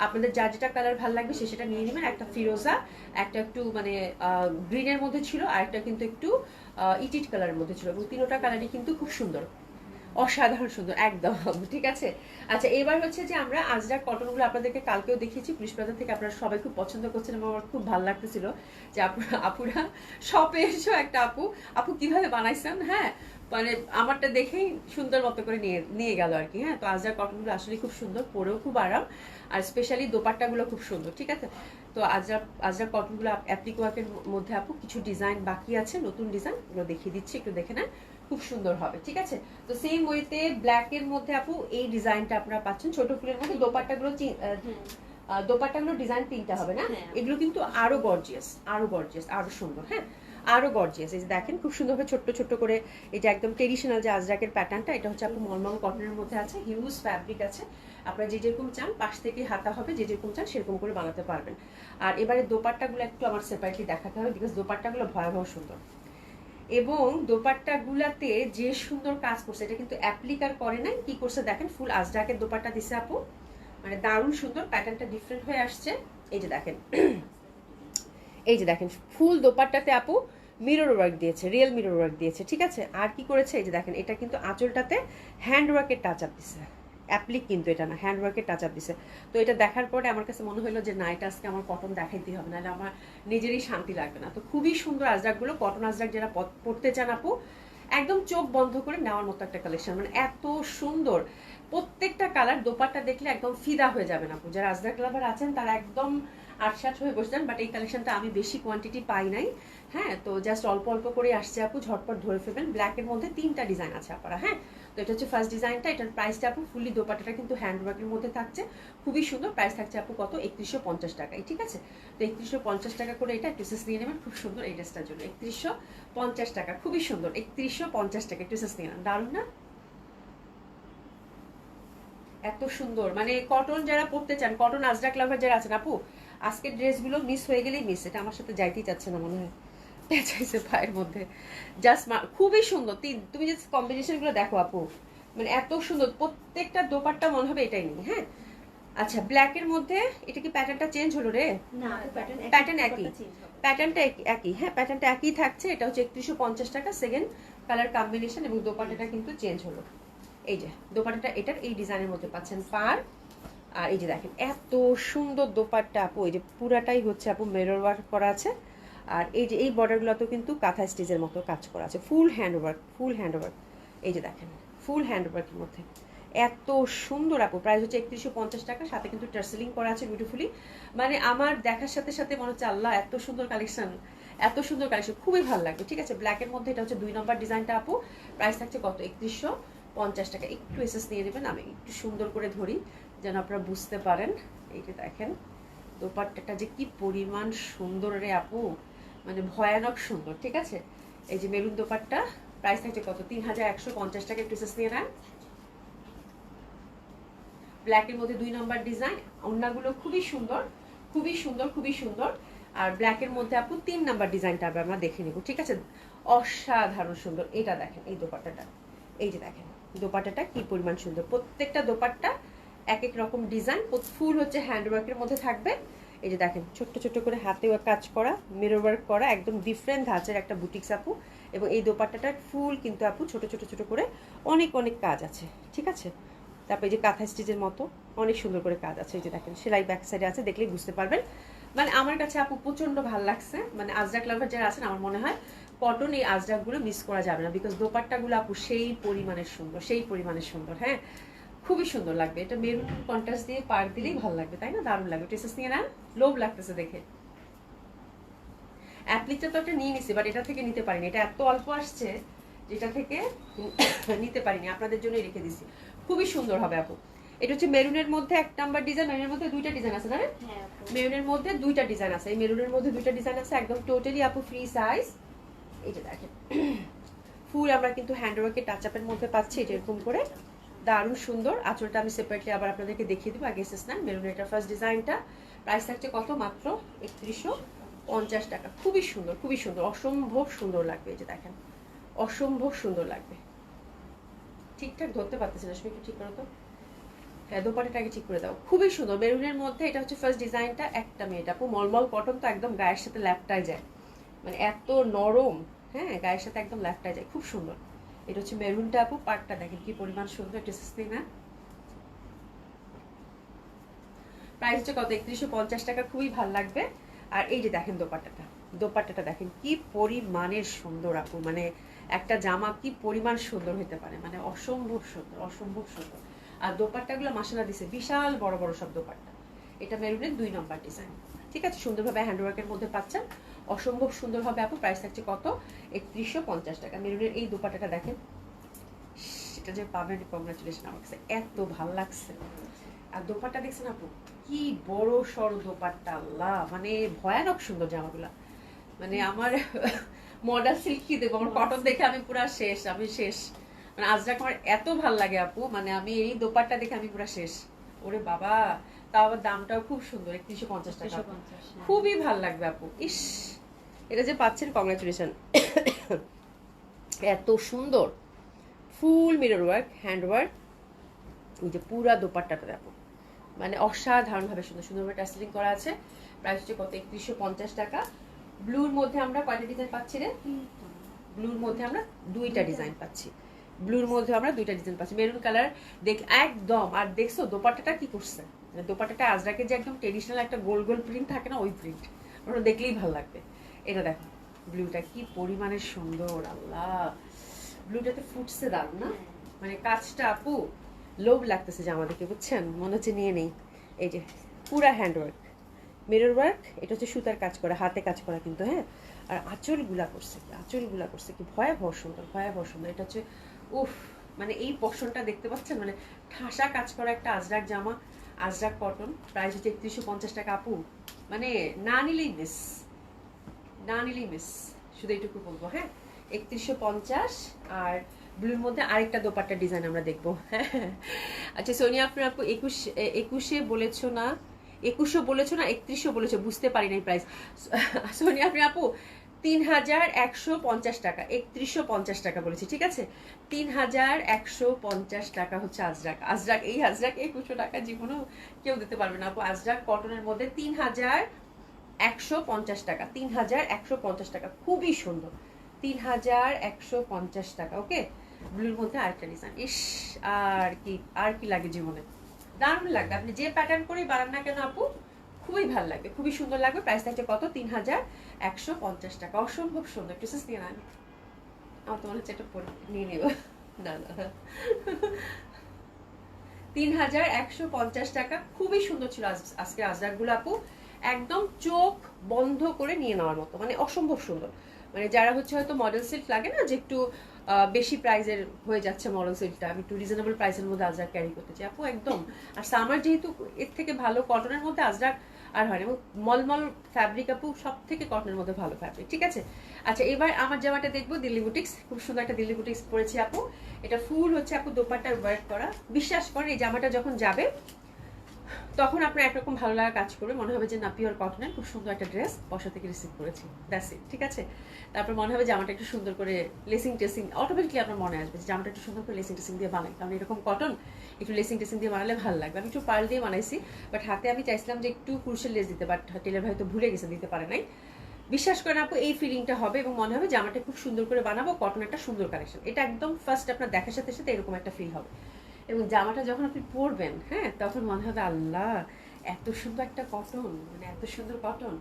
আপনাদের যা যেটা কালার ভালো লাগবে সেটা নিয়ে নেবেন। একটা ফিরোজা, একটা একটু মানে গ্রিনের মধ্যে ছিল, আর একটা কিন্তু একটু ইটিট কালারের মধ্যে ছিল, এবং তিনোটা কালারই কিন্তু খুব সুন্দর, অসাধারণ সুন্দর একদম। ঠিক আছে, আচ্ছা এবার হচ্ছে যে আমরা আজরাক কটনগুলো আপনাদেরকে কালকেও দেখিয়েছি পুলিশ প্লাজা থেকে, আপনারা সবাই খুব পছন্দ করছেন এবং আমার খুব ভালো লাগতেছিল যে আপুরা শপে এসেও একটা আপু কিভাবে বানাইছেন। হ্যাঁ, মানে আমারটা দেখেই সুন্দর মতো করে নিয়ে গেল আর কি। হ্যাঁ, তো আজরাক কটনগুলো আসলে খুব সুন্দর, পরেও খুব আরাম, আর স্পেশালি দোপাট্টাগুলো খুব সুন্দর। ঠিক আছে, তো আজরাক কটনগুলো অ্যাপ্লিক ওয়ার্কের মধ্যে আপু কিছু ডিজাইন বাকি আছে, নতুন ডিজাইন, ওগুলো দেখিয়ে দিচ্ছি, একটু দেখে নেন, খুব সুন্দর হবে। ঠিক আছে, তো সেম ওয়েতে ব্ল্যাক এর মধ্যে আপু এই ডিজাইনটা আপনারা পাচ্ছেন, ছোট ফুলের মধ্যে। দোপাট্টাগুলো ডিজাইন 3টা হবে না, এগুলো কিন্তু আরো গর্জিয়াস, আরো গর্জিয়াস, আরো সুন্দর। হ্যাঁ, আরো গর্জিয়াস। এই যে দেখেন খুব সুন্দরভাবে ছোট্ট ছোট্ট করে, এটা একদম ট্রেডিশনাল যে আজরাকের প্যাটার্নটা, এটা হচ্ছে আপু মলমল কটনের মধ্যে আছে, হিউজ ফ্যাব্রিক আছে, আপনারা যে যেরকম চান পাশ থেকে হাতা হবে, যে যেরকম চান সেরকম করে বানাতে পারবেন। আর এবারে দোপাট্টাগুলো একটু আমার সেপারেটলি দেখাতে হবে, বিকজ দোপাট্টাগুলো ভয়াবহ সুন্দর, এবং দোপাট্টা গুলাতে যে সুন্দর কাজ করছে, এটা কিন্তু অ্যাপ্লিকার করে নাই, কি করছে দেখেন, ফুল আজরাকের দোপাট্টা দিছে আপু, মানে দারুণ সুন্দর, প্যাটার্নটা ডিফারেন্ট হয়ে আসছে। এই যে দেখেন, এই যে দেখেন ফুল দোপাট্টাতে আপু মিরর ওয়ার্ক দিয়েছে, রিয়েল মিরর ওয়ার্ক দিয়েছে। ঠিক আছে, আর কি করেছে, এই যে দেখেন এটা কিন্তু আঁচলটাতে হ্যান্ড ওয়ার্কের টাচ আপ দিছে, অ্যাপ্লিক কিন্তু এটা না, হ্যান্ড ওয়ার্কের টাচ আপ দিছে। তো এটা দেখার পরে আমার কাছে মনে হলো যে না, এটা আজকে আমার কটন দেখাইতেই হবে, নাহলে আমার নিজেরই শান্তি লাগবে না। তো খুবই সুন্দর আজরাকগুলো, কটন আজরাক যারা পড়তে চান আপু, একদম চোখ বন্ধ করে নেওয়ার মতো একটা কালেকশন, মানে এত সুন্দর প্রত্যেকটা কালার দোপাট্টা দেখলে একদম ফিদা হয়ে যাবেন আপু। যারা আজরাক লাভার আছেন তারা একদম আটসাট হয়ে বসবেন। বাট এই কালেকশনটা আমি বেশি কোয়ান্টিটি পাই নাই, হ্যাঁ, তো জাস্ট অল্প অল্প করে আসছে আপু, ঝটপট ধরে ফেলবেন। ব্ল্যাকের মধ্যে 3টা ডিজাইন আছে আপনারা, হ্যাঁ। তো এটা হচ্ছে ফার্স্ট ডিজাইনটা, এটার প্রাইসটা আপু ফুললি দোপাট্টাটা কিন্তু হ্যান্ডওয়ার্কের মধ্যে থাকছে, খুবই সুন্দর। প্রাইস থাকছে আপু কত, 3150 টাকায়, ঠিক আছে। তো 3150 টাকা করে এটা ড্রেসেস নিয়ে নেবেন, খুব সুন্দর এই ড্রেসটার জন্য 3150 টাকা, খুবই সুন্দর। 3150 টাকা ড্রেসেস নিয়ে নেন, দারুণ না? এত সুন্দর, মানে কটন যারা পরতে চান, কটন আজরাক লাভার যারা আছেন আপু, আজকের ড্রেসগুলো মিস হয়ে গেলেই মিস। এটা আমার সাথে যাইতেই চাচ্ছে না মনে হয়, চাইছে পায়ের মধ্যে। জাস্ট খুবই সুন্দর। তুমি যে কম্বিনেশনগুলো দেখো আপু, মানে এত সুন্দর, প্রত্যেকটা দোপাট্টা মনে হবে এটাই নেই, হ্যাঁ। আচ্ছা, ব্ল্যাকের মধ্যে এটা কি প্যাটার্নটা চেঞ্জ হলো রে? না, প্যাটার্ন একই, প্যাটার্নটা একই, হ্যাঁ, প্যাটার্নটা একই থাকছে। এটা হচ্ছে 3150 টাকা, সেকেন্ড কালার কম্বিনেশন, এবং দোপাট্টাটা কিন্তু চেঞ্জ হলো। এই যে দোপাট্টাটা এটার এই ডিজাইনের মধ্যে পাচ্ছেন পার। আর এই যে দেখেন এত সুন্দর দোপাট্টা আপু, এই যে পুরাটাই হচ্ছে আপু মিরর ওয়ার্ক করা আছে। আর এই যে এই বর্ডারগুলোতেও কিন্তু কাঁথা স্টিচের মতো কাজ করা আছে, full hand work, full hand work. এই যে দেখেন ফুল হ্যান্ড ওয়ার্কের মধ্যে এত সুন্দর আপু। প্রাইস হচ্ছে 3150 টাকা, সাথে কিন্তু টার্সেলিং করা আছে বিউটিফুলি। মানে আমার দেখার সাথে সাথে মনে হচ্ছে আল্লাহ এত সুন্দর কালেকশন, এত সুন্দর কালেকশন, খুবই ভালো লাগবে, ঠিক আছে। ব্ল্যাকের মধ্যে এটা হচ্ছে 2 নম্বর ডিজাইনটা আপু, প্রাইস থাকছে কত, 3150 টাকা। একটু এসএস নিয়ে নেবেন, আমি একটু সুন্দর করে ধরি যেন আপনারা বুঝতে পারেন। এই যে দেখেন দোপাট্টাটা যে কি পরিমাণ সুন্দর রে আপু, মানে ভয়ানক সুন্দর, ঠিক আছে। এই যে মেরুন দোপাট্টা, প্রাইস থাকছে কত, 3150 টাকা। একটু এসএস নিয়ে নেন। ব্ল্যাকের মধ্যে 2 নম্বর ডিজাইন, ওড়নাগুলো খুবই সুন্দর, খুবই সুন্দর, খুবই সুন্দর। আর ব্ল্যাকের মধ্যে আপু 3 নম্বর ডিজাইনটা আমরা দেখে নেব, ঠিক আছে। অসাধারণ সুন্দর। এটা দেখেন এই দোপাট্টাটা, এই যে দেখেন দোপাট্টাটা কি পরিমাণ সুন্দর। প্রত্যেকটা দোপাট্টা এক এক রকম ডিজাইন, ফুল হচ্ছে হ্যান্ডওয়ার্কের মধ্যে থাকবে। এই যে দেখেন ছোট্ট ছোট্ট করে হাতেও কাজ করা, মিরর ওয়ার্ক করা, একদম ডিফারেন্ট ধাঁচের একটা বুটিক্স আপু। এবং এই দোপাট্টাটার ফুল কিন্তু আপু ছোট ছোট ছোট করে অনেক অনেক কাজ আছে, ঠিক আছে। তারপরে এই যে কাঁথা স্টিচের মতো অনেক সুন্দর করে কাজ আছে। এই যে দেখেন সেলাই ব্যাক সাইডে আছে, দেখলেই বুঝতে পারবেন। মানে আমার কাছে আপু প্রচন্ড ভালো লাগছে। মানে আজরাক লাভার যারা আছেন, আমার মনে হয় কটন এই আজরাকগুলো মিস করা যাবে না, বিকজ দোপাট্টাগুলো আপু সেই পরিমাণের সুন্দর, সেই পরিমাণের সুন্দর, হ্যাঁ, খুবই সুন্দর লাগবে। এটা মেরুন কন্ট্রাস্ট দিয়ে পার দিলেই ভালো লাগবে, তাই না? দারুণ লাগবে। টেসেস নিয়ে নেন, লোভ লাগতেছে দেখে। অ্যাপ্লিকটা তো একটা নিয়ে নিছি, বাট এটা থেকে নিতে পারিনি, এটা এত অল্প আসছে যেটা থেকে নিতে পারিনি, আপনাদের জন্যই রেখে দিছি। খুবই সুন্দর হবে আপু। এটা হচ্ছে মেরুনের মধ্যে 1 নাম্বার ডিজাইন, মেরুনের মধ্যে 2টা ডিজাইন আছে না রে? মেরুনের মধ্যে 2টা ডিজাইন আছে, এই মেরুনের মধ্যে 2টা ডিজাইন আছে, একদম টোটালি আপু ফ্রি সাইজ। এই যে দেখেন ফুল আমরা কিন্তু হ্যান্ডওয়ার্কের টাচ আপের মধ্যে পাচ্ছি, এটা এরকম করে দারুণ সুন্দর। আঁচলটা আমি সেপারেটলি আবার আপনাদেরকে দেখিয়ে দেবো, আগে এসেস নেন। মেরুনের এটা ফার্স্ট ডিজাইনটা, প্রাইস থাকছে কত, মাত্র 3150 টাকা। খুবই সুন্দর, খুবই সুন্দর, অসম্ভব সুন্দর লাগবে। এই যে দেখেন অসম্ভব সুন্দর লাগবে। ঠিকঠাক ধরতে পারতেছি না, তুমি একটু ঠিক করো তো। হ্যাঁ, দোপাট্টাটাকে ঠিক করে দাও। খুবই সুন্দর মেরুনের মধ্যে, এটা হচ্ছে ফার্স্ট ডিজাইনটা। একটা মেয়েটা আপু মলমল কটন তো একদম গায়ের সাথে ল্যাপটায় যায়, মানে এত নরম, হ্যাঁ, গায়ের সাথে একদম ল্যাপটায় যায়, খুব সুন্দর। এটা হচ্ছে মেরুনটা আপু, পার্টটা দেখেন কি পরিমাণ সুন্দর। ড্রেসেস না প্রাইস হচ্ছে কত, 3150 টাকা, খুবই ভালো লাগবে। আর এই যে দেখেন দোপাট্টাটা, দোপাট্টাটা দেখেন কি পরিমাণের সুন্দর আপু, মানে একটা জামা কি পরিমাণ সুন্দর হতে পারে, মানে অসম্ভব সুন্দর, অসম্ভব সুন্দর। আর দোপাট্টাগুলো মাসালা দিছে, বিশাল বড় বড় সব দোপাট্টা। এটা মেরুনের 2 নম্বর ডিজাইন, ঠিক আছে। সুন্দরভাবে হ্যান্ডওয়ার্কের মধ্যে পাচ্ছেন, অসম্ভব সুন্দর হবে আপু। প্রাইস থাকছে কত, 3150 টাকা। মেরুনের এই দোপাট্টাটা দেখেন, সেটা যে পাবেন, কংগ্রাচুলেশন, আমার কাছে এত ভালো লাগছে। আর দোপাট্টা দেখছেন আপু কি বড় সড় দোপাট্টা, আল্লাহ, মানে ভয়ানক সুন্দর জামাগুলা। মানে আমার মডেল সিল্ক কি দেবো, আমার কটন দেখে আমি পুরা শেষ, আমি শেষ। মানে আজরাক আমার এত ভাল লাগে আপু, মানে আমি এই দোপাট্টা দেখে আমি পুরা শেষ। ওরে বাবা, তাও আবার দামটাও খুব সুন্দর, 3150 টাকা, খুবই ভাল লাগবে আপু। ইস, এটা যে পাচ্ছেন, কংগ্রাচুলেশন। এত সুন্দর ফুল মিরর ওয়ার্ক, হ্যান্ড ওয়ার্ক, এই যে পুরা দোপাট্টাটা দেখো, মানে অসাধারণভাবে সুন্দর সুন্দরভাবে টার্সেলিং করা আছে। প্রাইস হচ্ছে কত, 3150 টাকা। ব্লুর মধ্যে আমরা কয়টা ডিজাইন পাচ্ছি রে? ব্লুর মধ্যে আমরা 2টা ডিজাইন পাচ্ছি, ব্লুর মধ্যে আমরা 2টা ডিজাইন পাচ্ছি। মেরুন কালার দেখ একদম। আর দেখছো দোপাট্টাটা কি করছে, দোপাট্টাটা আজরাকে যে একদম ট্রেডিশনাল একটা গোল গোল প্রিন্ট থাকে না, ওই প্রিন্ট, ওটা দেখলেই ভালো লাগবে। এটা দেখো ব্লুটা কি পরিমাণে সুন্দর, আল্লাহ, ব্লুটাতে ফুটছে দারুণ না, মানে কাজটা আপু লোভ লাগতেছে যে আমাদেরকে, বুঝছেন, মনে হচ্ছে নিয়ে নেই। এই যে পুরা হ্যান্ডওয়ার্ক, মিরর ওয়ার্ক, এটা হচ্ছে সুতার কাজ করা, হাতে কাজ করা কিন্তু, হ্যাঁ। আর আঁচলগুলা করছে কি ভয়াবহ সুন্দর, ভয়াবহ সুন্দর। এটা হচ্ছে উফ, মানে এই পশনটা দেখতে পাচ্ছেন, মানে ঠাসা কাজ করা একটা আজরাক জামা, আজরাক কটন, প্রাইস হচ্ছে 3150 টাকা আপু। মানে না নিলেই মিস, না নিলেই মিস, শুধু এইটুকু বলবো, হ্যাঁ। 3150। আর ব্লুর মধ্যে আরেকটা দোপাট্টা ডিজাইন আমরা দেখবো, হ্যাঁ। আচ্ছা সোনিয়া আপনার আপু 21 বলেছো না, 2100 বলেছো না 3100 বলেছো, বুঝতে পারি নাই প্রাইস। সোনিয়া আপনি আপু 3150 টাকা, 3150 টাকা বলেছি, ঠিক আছে। 3150 টাকা হচ্ছে আজরাক। আজরাক, এই আজরাক 2100 টাকা জীবনেও কেউ দিতে পারবে না আপু। আজরাক কটনের মধ্যে 3150 টাকা, 3150 টাকা, খুবই সুন্দর। 3150 টাকা, ওকে। ব্লুর মধ্যে আরেকটা ডিজাইন, ইস আর কি লাগে জীবনে, দারুণ লাগবে। আপনি যে প্যাটার্ন করেই বানান না কেন আপু, খুবই ভালো লাগবে, খুবই সুন্দর লাগবে। প্রাইস থাকছে কত? 3150 টাকা, অসম্ভব সুন্দর। একটু নিয়ে নেন, আমার তো মনে হচ্ছে এটা নিয়ে নেব, না না 3150 টাকা, খুবই সুন্দর ছিল আজকে আজরাকগুলো আপু, একদম চোখ বন্ধ করে নিয়ে নেওয়ার মতো, মানে অসম্ভব সুন্দর। মানে যারা হচ্ছে হয়তো মডেল সিল্ক লাগে না, যে একটু বেশি প্রাইসের হয়ে যাচ্ছে মডেল সিল্কটা, আমি একটু রিজনেবল প্রাইসের মধ্যে আজরাক ক্যারি করতে চাই আপু, একদম। আর সামার যেহেতু, এর থেকে ভালো কটনের মধ্যে আজরাক আর হয় না, এবং মলমল ফ্যাব্রিক আপু, সব থেকে কটনের মধ্যে ভালো ফ্যাব্রিক, ঠিক আছে। আচ্ছা এবার আমার জামাটা দেখবো, দিল্লি বুটিক্স, খুব সুন্দর একটা দিল্লি বুটিক্স পরেছি আপু। এটা ফুল হচ্ছে আপু দোপাট্টার ওয়ার্ক করা। বিশ্বাস করেন এই জামাটা যখন যাবে তখন আপনার একরকম ভালো লাগা কাজ করবে, মনে হবে যে না পিওর কটনের খুব সুন্দর একটা ড্রেস বসা থেকে রিসিভ করেছি, দ্যাটস ইট, ঠিক আছে। তারপর মনে হবে জামাটা একটু সুন্দর করে লেসিং টেসিং, অটোমেটিকলি আপনার মনে আসবে যে জামাটা একটু সুন্দর করে লেসিং টেসিং দিয়ে বানাই, কারণ এরকম কটন একটু লেসিং টেসিং দিয়ে বানালে ভালো লাগবে। আমি একটু পার্ল দিয়ে বানাইছি, বাট হাতে আমি চাইছিলাম যে একটু কুরশের লেস দিতে, বাট টেলার হয়তো ভুলে গেছে, দিতে পারে নাই। বিশ্বাস করেন আপু এই ফিলিংটা হবে, এবং মনে হবে জামাটা খুব সুন্দর করে বানাবো, কটন একটা সুন্দর কালেকশন, এটা একদম ফার্স্ট আপনার দেখার সাথে সাথে এরকম একটা ফিল হবে। এবং জামাটা যখন আপনি পরবেন, হ্যাঁ, তখন মনে হবে আল্লাহ এত সুন্দর একটা কটন, মানে এত সুন্দর কটন।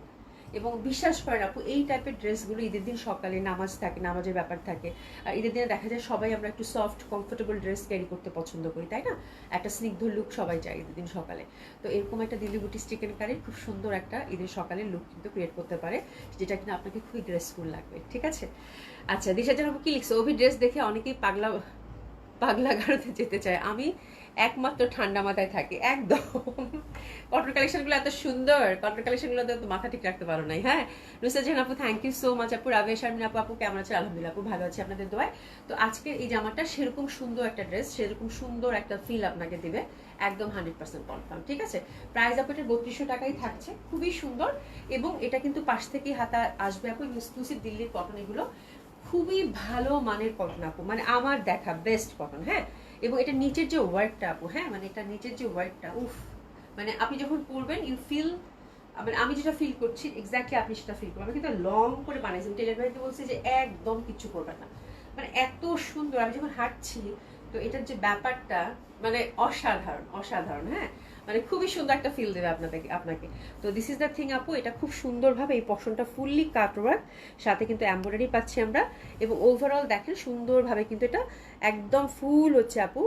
এবং বিশ্বাস করেন আপু এই টাইপের ড্রেসগুলো ঈদের দিন সকালে নামাজ থাকে, নামাজের ব্যাপার থাকে, আর ঈদের দিনে দেখা যায় সবাই আমরা একটু সফট কমফোর্টেবল ড্রেস ক্যারি করতে পছন্দ করি, তাই না, একটা স্নিগ্ধ লুক সবাই চাই ঈদের দিন সকালে। তো এরকম একটা দিল্লি বুটিক চিকেন কারির খুব সুন্দর একটা ঈদের সকালের লুক কিন্তু ক্রিয়েট করতে পারে, যেটা কিন্তু আপনাকে খুবই ড্রেসফুল লাগবে, ঠিক আছে। আচ্ছা দিশা জান আপু কি লিখছে, অভি ড্রেস দেখে অনেকেই পাগলা গারোতে যেতে চায়, আমি একমাত্র ঠান্ডা মাথায় থাকি, একদম। কটন কালেকশনগুলো এত সুন্দর, কটন কালেকশনগুলো তো মাথা ঠিক রাখতে পারো নাই, হ্যাঁ। নুসরাত জাহান আপু থ্যাংক ইউ সো মাচ আপু। রাবিয়া শারমিন আপু কেমন আছে? আলহামদুলিল্লাহ আপু ভালো আছে আপনাদের দোয়ায়। তো আজকের এই জামাটা সেরকম সুন্দর একটা ড্রেস, সেরকম সুন্দর একটা ফিল আপনাকে দিবে, একদম 100% কনফার্ম, ঠিক আছে। প্রাইস আপু এটা 3200 টাকাই থাকছে, খুবই সুন্দর। এবং এটা কিন্তু পাশ থেকে হাতা আসবে আপু, এক্সক্লুসিভ দিল্লির কটন, এগুলো খুবই ভালো মানের কটন আপু, মানে আমার দেখা বেস্ট কটন, হ্যাঁ। এবং এটা নিচের যে ওয়ার্কটা আপু, হ্যাঁ, মানে এটা নিচের যে ওয়ার্কটা, উফ, মানে আপনি যখন পরবেন ইউ ফিল, মানে আমি যেটা ফিল করছি এক্স্যাক্টলি আপনি সেটা ফিল করবেন। আমি কিন্তু লং করে বানাইছি, টেলার ভাইকে বলছি যে একদম কিচ্ছু করবেন না, মানে এত সুন্দর। আমি যখন হাঁটছি তো এটার যে ব্যাপারটা, মানে অসাধারণ অসাধারণ, হ্যাঁ, মানে খুবই সুন্দর একটা ফিল দেবে আপনাকে। তো দিস ইজ দ্য থিং আপু, এটা খুব সুন্দরভাবে এই পশনটা ফুললি কাট ওয়ার্ক, সাথে কিন্তু এমব্রয়ডারি পাচ্ছি আমরা। এবং ওভারঅল দেখেন সুন্দরভাবে কিন্তু এটা একদম ফুল হচ্ছে আপু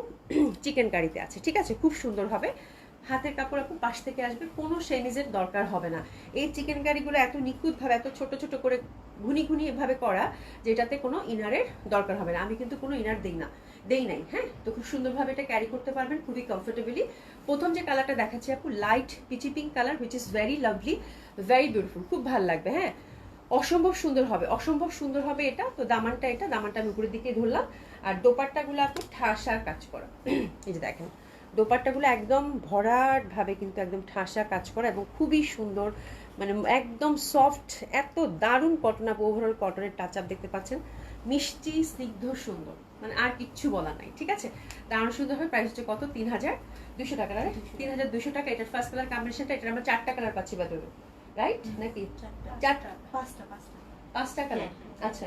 চিকেন কারিতে আছে, ঠিক আছে, খুব সুন্দরভাবে। হাতের কাপড় আপু পাশ থেকে আসবে, কোনো সেমিজের দরকার হবে না। এই চিকেন কারিগুলো এত নিখুঁতভাবে, এত ছোট ছোট করে ঘুনি ঘুনি এভাবে করা, যেটাতে কোনো ইনারের দরকার হবে না। আমি কিন্তু কোনো ইনার দেই নাই, হ্যাঁ। তো খুব সুন্দরভাবে এটা ক্যারি করতে পারবেন খুবই কমফোর্টেবলি। প্রথম যে কালারটা দেখাচ্ছি আপু, light peachy pink colour, which is very lovely, very beautiful, খুব ভালো লাগবে, হ্যাঁ, অসম্ভব সুন্দর হবে, অসম্ভব সুন্দর হবে এটা। তো দামানটা আমি উপরের দিকে ধরলাম। আর দোপাট্টাগুলো আপু ঠাসার কাজ করা, এই যে দেখেন দোপাট্টাগুলো একদম ভরাট ভাবে কিন্তু একদম ঠাসা কাজ করা, এবং খুবই সুন্দর, মানে একদম সফট, এত দারুণ কটন আপু। ওভারঅল কটনের টাচ আপ দেখতে পাচ্ছেন, মিষ্টি স্নিগ্ধ সুন্দর, মানে আর কিচ্ছু বলা নাই, ঠিক আছে। দারুণ সুন্দর হবে। প্রাইস হচ্ছে কত? 3200 টাকা, রাইট? 3200 টাকা। এটার ফার্স্ট কালার কম্বিনেশনটা, এটা আমরা 4টা কালার পাচ্ছি বাদরে, রাইট নাকি? 5টা কালার, আচ্ছা।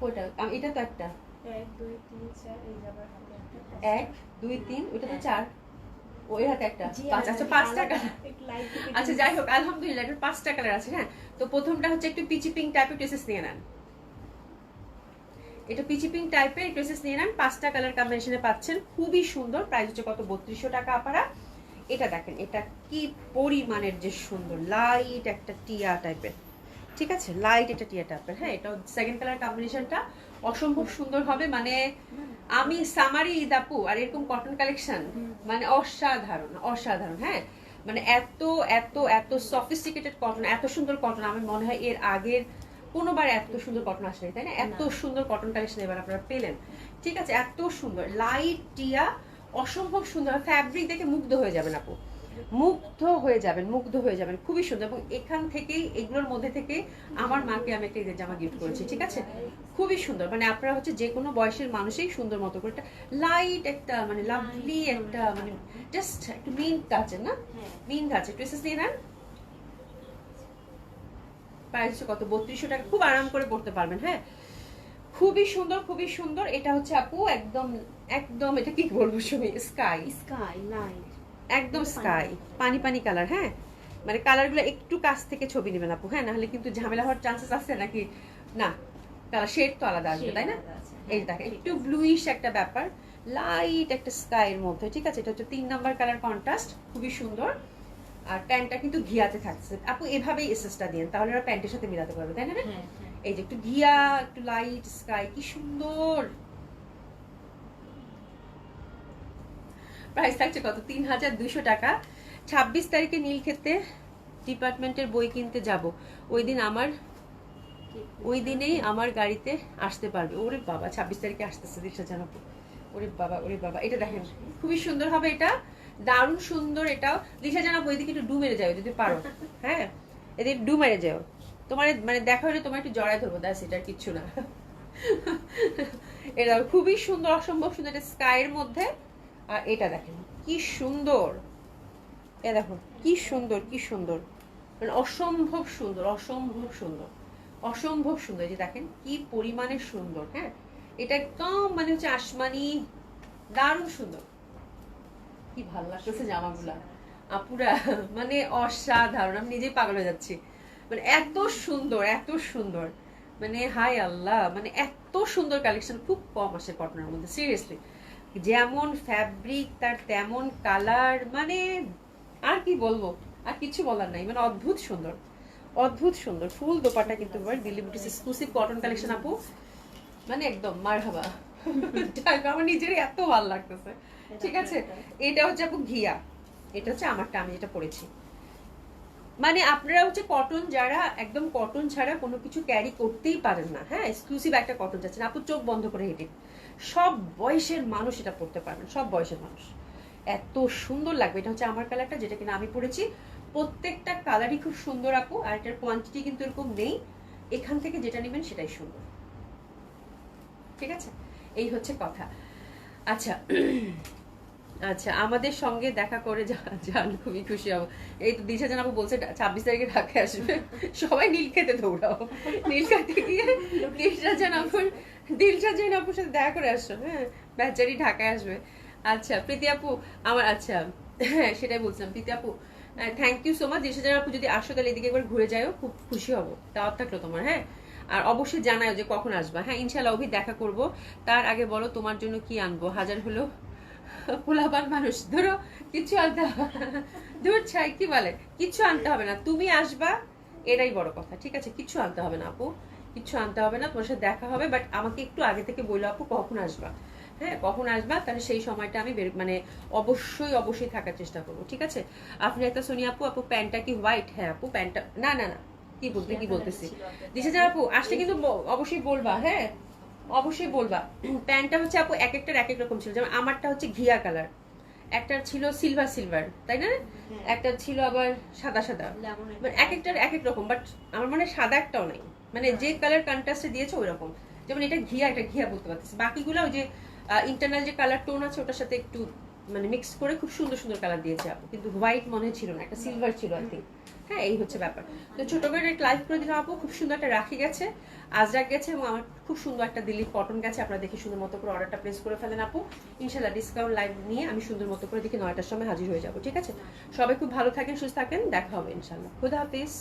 কোনটা? এটা তো একটা 1 2 3, ওটা তো 4, ওই হাতে একটা 5, আচ্ছা 5টা কালার, আচ্ছা যাই হোক আলহামদুলিল্লাহ এটার 5টা কালার আছে, হ্যাঁ। তো প্রথমটা হচ্ছে একটু পিচি পিঙ্ক টাইপের, টেসেস নিয়ে নেন। এটা পিচি পিঙ্ক টাইপের ড্রেসেস নিয়ে নেন, 5টা কালার কম্বিনেশনে পাচ্ছেন, খুবই সুন্দর। প্রাইস হচ্ছে কত, 3200 টাকা আপারা। এটা দেখেন, এটা কি পরিমাণের যে সুন্দর, লাইট একটা টিয়া টাইপের, ঠিক আছে, লাইট এটা টিয়া টাইপের। হ্যাঁ, এটা সেকেন্ড কালার কম্বিনেশনটা অসম্ভব সুন্দর হবে। মানে আমি সামারি ঈদ আপু আর এরকম কটন কালেকশন মানে অসাধারণ অসাধারণ। হ্যাঁ, মানে এত এত এত সফিস্টিকেটেড কটন, এত সুন্দর কটন আমি মনে হয় এর আগের কোনোবার এত সুন্দর কটন আসেনি, তাই না? এত সুন্দর কটন কালেকশন এবার আপনারা পেলেন, ঠিক আছে, এত সুন্দর লাইট টিয়া, অসম্ভব সুন্দর। ফ্যাব্রিক দেখে মুগ্ধ হয়ে যাবেন আপু, মুগ্ধ হয়ে যাবেন, মুগ্ধ হয়ে যাবেন, খুবই সুন্দর। এবং এখান থেকেই, এগুলোর মধ্যে থেকে আমার মাকে আমি একটা ঈদের জামা গিফট করেছি, ঠিক আছে, খুবই সুন্দর। মানে আপনারা হচ্ছে যে কোনো বয়সের মানুষই সুন্দর মতো করে একটা লাইট একটা মানে লাভলি একটা মানে জাস্ট একটু মিন টাচের না, মিন টাচের ড্রেসেস নিয়ে নেন। প্রাইস কত, 3200 টাকা, খুব আরাম করে পড়তে পারবেন। হ্যাঁ, খুবই সুন্দর, খুবই সুন্দর। এটা হচ্ছে আপু একদম একদম এটা কি বলবো সুমি, স্কাই স্কাই লাইট, একদম স্কাই পানি পানি কালার। হ্যাঁ, মানে কালারগুলো একটু কাছ থেকে ছবি নেবেন আপু, হ্যাঁ, নাহলে কিন্তু ঝামেলা হওয়ার চান্সেস আছে নাকি না, কালার শেড তো আলাদা আসবে, তাই না? এই দেখেন একটু ব্লুইশ একটা ব্যাপার, লাইট একটা স্কাইয়ের মধ্যে, ঠিক আছে। এটা হচ্ছে 3 নাম্বার কালার কন্ট্রাস্ট, খুবই সুন্দর। আর প্যান্টটা কিন্তু ঘিয়াতে থাকছে আপু, এভাবেই এসএসটা দিন, তাহলে ওরা প্যান্টের সাথে মিলাতে পারবে, তাই না? এই যে একটু ঘিয়া, একটু লাইট স্কাই, কি সুন্দর। প্রাইস থাকছে কত, 3200 টাকা। 26 তারিখে নীলক্ষেতে ডিপার্টমেন্টের বই কিনতে যাব, ওই দিনেই আমার গাড়িতে আসতে পারবে। ওরে বাবা, 26 তারিখে আসতেছে দিশা জানাবো, ওরে বাবা ওরে বাবা। এটা দেখেন খুবই সুন্দর হবে, এটা দারুণ সুন্দর। এটাও দিশা জানাবো, এদিকে একটু ডু মেরে যাও যদি পারো, হ্যাঁ, এদিকে ডু মেরে যাও। তোমার মানে দেখা হলে তোমার একটু জড়ায় ধরবো, ব্যাস, এটা কিচ্ছু না। এটা খুবই সুন্দর, অসম্ভব সুন্দর, এটা স্কাইয়ের মধ্যে। আর এটা দেখেন কি সুন্দর, এ দেখো কি সুন্দর, কি সুন্দর, মানে অসম্ভব সুন্দর, অসম্ভব সুন্দর, অসম্ভব সুন্দর। যে দেখেন কি পরিমাণে সুন্দর। হ্যাঁ, এটা একদম মানে হচ্ছে আসমানি, দারুণ সুন্দর। কি ভালো লাগতেছে জামাগুলা আপুরা, মানে অসাধারণ, আমি নিজেই পাগল হয়ে যাচ্ছি। মানে এত সুন্দর, এত সুন্দর, মানে হাই আল্লাহ, মানে এত সুন্দর কালেকশন খুব কম আসে কটনের মধ্যে, সিরিয়াসলি। যেমন ফ্যাব্রিক তার তেমন কালার, মানে আর কি বলবো, আর কিছু বলার নাই, মানে অদ্ভুত সুন্দর, অদ্ভুত সুন্দর। ফুল দোপাটা কিন্তু Delhi boutiques exclusive cotton collection আপু, মানে একদম মারহাবা। আমার নিজেরই এত ভালো লাগতেছে, ঠিক আছে। এটা হচ্ছে আপু ঘিয়া, এটা হচ্ছে আমারটা, আমি যেটা পরেছি। মানে আপনারা হচ্ছে কটন যারা একদম কটন ছাড়া কোনো কিছু ক্যারি করতেই পারেন না, হ্যাঁ, এক্সক্লুসিভ একটা কটন যাচ্ছেন আপু, চোখ বন্ধ করে হেঁটে সব বয়সের মানুষ এটা পড়তে পারবেন, সব বয়সের মানুষ, এত সুন্দর লাগবে। এটা হচ্ছে আমার কালারটা, যেটা কিনা আমি পরেছি। প্রত্যেকটা কালারই খুব সুন্দর আপু, আর এটার কোয়ান্টিটি কিন্তু এরকম নেই, এখান থেকে যেটা নেবেন সেটাই সুন্দর, ঠিক আছে, এই হচ্ছে কথা। আচ্ছা আচ্ছা, আমাদের সঙ্গে দেখা করে যান, খুবই খুশি হব। এই তো দিশা জানাবো বলছে 26 তারিখে ঢাকায় আসবে, সবাই নীল খেতে দৌড়াও, নীল খেতে গিয়ে দিশা জানাবুর সাথে দেখা করে আসছো, হ্যাঁ, বেচারি ঢাকায় আসবে। আচ্ছা প্রীতি আপু আমার, আচ্ছা হ্যাঁ সেটাই বলছিলাম, প্রীতি আপু থ্যাংক ইউ সো মাচ। দিশা জানা আপু যদি আসো তাহলে এদিকে একবার ঘুরে যাও, খুব খুশি হবো, দাওয়াত থাকলো তোমার। হ্যাঁ, আর অবশ্যই জানাও যে কখন আসবা। হ্যাঁ ইনশাল্লাহ অভি দেখা করব। তার আগে বলো তোমার জন্য কি আনবো, হাজার হলো পোলাপান মানুষ, ধরো কিছু আনতে হবে, দূর ছাই কি বলে, কিছু আনতে হবে না, তুমি আসবা এটাই বড় কথা, ঠিক আছে, কিছু আনতে হবে না আপু, কিছু আনতে হবে না, তোমার সাথে দেখা হবে। বাট আমাকে একটু আগে থেকে বললো আপু কখন আসবা, হ্যাঁ কখন আসবা, তাহলে সেই সময়টা আমি মানে অবশ্যই অবশ্যই থাকার চেষ্টা করবো, ঠিক আছে। আপনি একটা সোনিয়া আপু, আপু প্যান্টটা কি হোয়াইট? হ্যাঁ আপু প্যান্টটা, না না না কি বলতেছি দিশা জান আপু, আসলে কিন্তু অবশ্যই বলবা, হ্যাঁ অবশ্যই বলবা। প্যান্টটা হচ্ছে আপু এক একটার এক এক রকম ছিল, যেমন আমারটা হচ্ছে ঘিয়া কালার, একটা ছিল সিলভার সিলভার, তাই না, একটা ছিল আবার সাদা সাদা, মানে এক একটার এক এক রকম। বাট আমার মানে সাদা একটাও নাই, মানে যে কালার কন্ট্রাস্টে দিয়েছে ওই রকম। যেমন এটা ঘিয়া বলতে পারতেছি, বাকিগুলো ওই যে ইন্টারনাল যে কালার টোন আছে ওটার সাথে একটু মানে মিক্স করে খুব সুন্দর সুন্দর কালার দিয়েছে আপু, কিন্তু হোয়াইট মনে ছিল না, একটা সিলভার ছিল আই থিঙ্ক। হ্যাঁ এই হচ্ছে ব্যাপার। তো ছোট করে লাইভ করে দিলাম আপু, খুব সুন্দর একটা রাখি গেছে, আজরাক গেছে, এবং আমার খুব সুন্দর একটা দিল্লি কটন গেছে। আপনারা দেখে সুন্দর মতো করে অর্ডারটা প্লেস করে ফেলেন আপু, ইনশাল্লাহ ডিসকাউন্ট লাইভ নিয়ে আমি সুন্দর মতো করে দেখি 9টার সময় হাজির হয়ে যাবো, ঠিক আছে। সবাই খুব ভালো থাকেন, সুস্থ থাকেন, দেখা হবে ইনশাল্লাহ, খুদা হাফিজ।